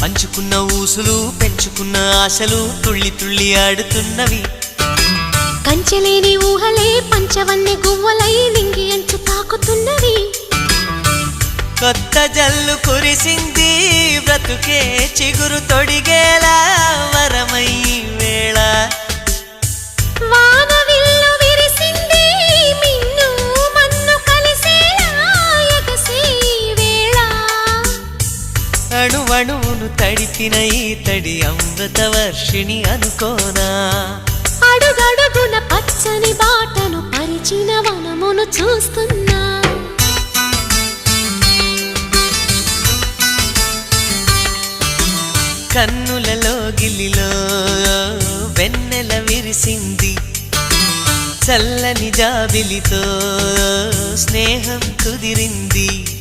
పంచుకున్న ఊసులు పెంచుకున్న ఆశలు తుళ్ళి తుళ్ళి ఆడుతున్నవి. కంచెలేని ఊహలే పంచవన్నె గువ్వలై నింగి అంచు తాకుతున్నవి. కొత్త జల్లు కురిసింది బ్రతుకే చిగురు తొడిగేలా వరమై వేళ. వానవిల్లు విరిసింది మిన్ను మన్ను కలిసేలా ఎగసే వేళ. అణువణువును తడిపిన ఈ తడి అమృత వర్షిణి అనుకోనా. అడుగడుగున పచ్చని బాటను పరిచిన వనమును చూస్తున్నా. కన్నులలో గిల్లిలో వెన్నెల విరిసింది. చల్లని జాబిలితో స్నేహం కుదిరింది.